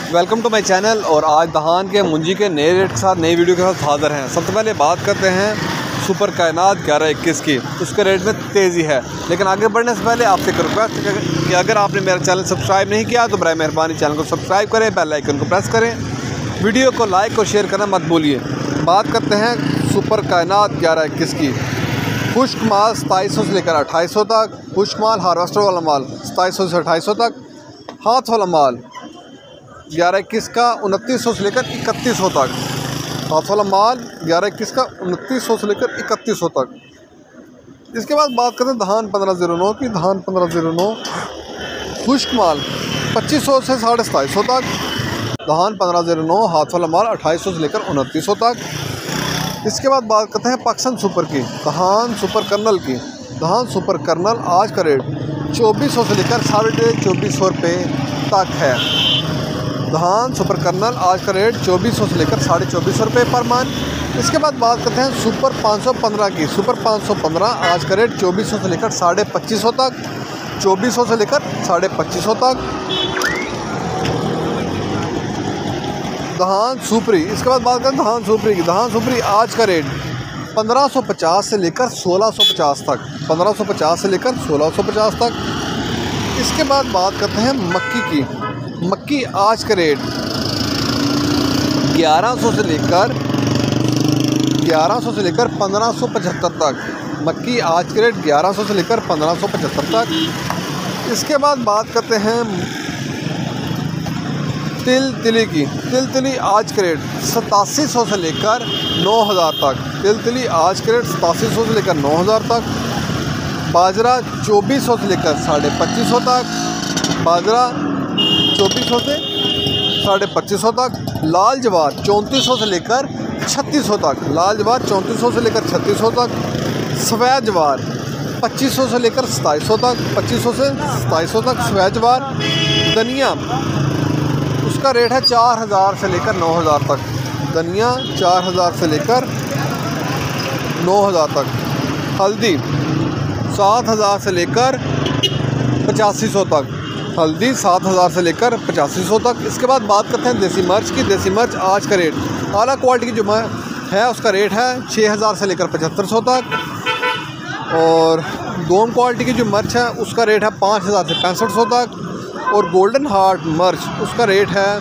Welcome to my channel. और आज दहान के मुंजी के नए रेट के साथ नई वीडियो के साथ हाज़िर हैं। सबसे पहले बात करते हैं सुपर कायनात 1121 की। उसके रेट में तेज़ी है, लेकिन आगे बढ़ने से पहले आपसे एक रिक्वेस्ट कि अगर आपने मेरा चैनल सब्सक्राइब नहीं किया तो बराए मेहरबानी चैनल को सब्सक्राइब करें, बेल आइकन को प्रेस करें, वीडियो को लाइक और शेयर करना मत भूलिए। बात करते हैं सुपर कायनात 1121 की। खुश्क माल 2700 से लेकर 2800 तक, खुश्क माल हार्वेस्टर वाला माल 2700 से 2800 तक, हाथ वाला माल 1121 का 2900 से लेकर 3100 तक, हाथ वाला माल 1121 का 2900 से लेकर 3100 तक। इसके बाद बात करते हैं धान 1509 की। धान 1509 खुश्क माल 2500 से 2750 तक, धान 1509 हाथ वाला माल 2800 से लेकर 2900 तक। इसके बाद बात करते हैं पाकिस्तान सुपर की, धान सुपर कर्नल की। धान सुपर कर्नल आज का रेट 2400 से लेकर 2450 रुपये तक है। धान सुपर कर्नल आज का रेट 2400 से लेकर 2450 रुपये पर मन। इसके बाद बात करते हैं सुपर 515 की। सुपर 515 आज का रेट 2400 से लेकर 2550 तक, 2400 से लेकर 2550 तक। धान सुपरी, इसके बाद बात करें धान सुपरी की। धान सुपरी आज का रेट 1550 से लेकर 1650 तक, 1550 से लेकर 1650 तक। इसके बाद बात करते हैं मक्की की। मक्की आज का रेट 1100 से लेकर 1575 तक। मक्की आज के रेट 1100 से लेकर 1575 तक। इसके बाद बात करते हैं तिली की। तिली आज के रेट 8700 से लेकर 9000 तक। तिली आज के रेट 8700 से लेकर 9000 तक। बाजरा 2400 से लेकर 2550 तक, बाजरा 2400 से 2550 तक। लाल जवार 3400 से लेकर 3600 तक, लाल जवार 3400 से लेकर 3600 तक। सफ़ेद जवार 2500 से लेकर 2700 तक, 2500 से 2700 तक सफ़ेद जवार। धनिया उसका रेट है 4000 से लेकर 9000 तक। धनिया 4000 से लेकर 9000 तक। हल्दी 7000 से लेकर 8500 तक, हल्दी 7000 से लेकर 8500 तक। इसके बाद बात करते हैं देसी मिर्च की। देसी मिर्च आज का रेट आला क्वालिटी की जो है उसका रेट है 6000 से लेकर 7500 तक। और दोम क्वालिटी की जो मिर्च है उसका रेट है 5000 से 6500 तक। और गोल्डन हार्ट मिर्च उसका रेट है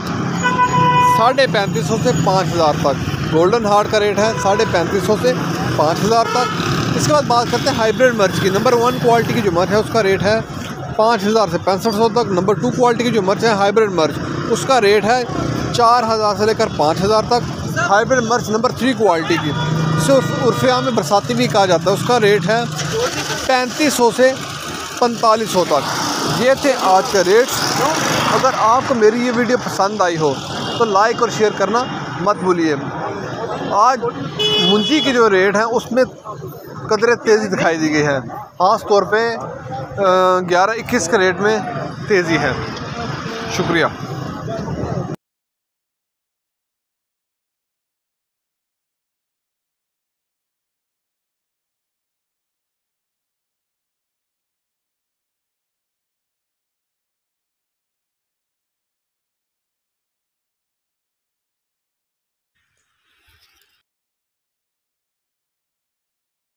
3550 से 5000 तक। गोल्डन हार्ट का रेट है 3550 से 5000 तक। इसके बाद बात करते हैं हाइब्रिड मिर्च की। नंबर 1 क्वालिटी की जो मिर्च है उसका रेट है 5000 से 6500 तक। नंबर 2 क्वालिटी की जो मिर्च है हाइब्रिड मिर्च उसका रेट है 4000 से लेकर 5000 तक। हाइब्रिड मिर्च नंबर 3 क्वालिटी की, जिसे उर्फिया में बरसाती भी कहा जाता है, उसका रेट है 3500 से 4500 तक। ये थे आज के रेट्स। अगर आपको मेरी ये वीडियो पसंद आई हो तो लाइक और शेयर करना मत भूलिए। आज मुंजी की जो रेट है उसमें कदरे तेज़ी दिखाई दी गई है, ख़ास तौर पे 1121 के रेट में तेज़ी है। शुक्रिया।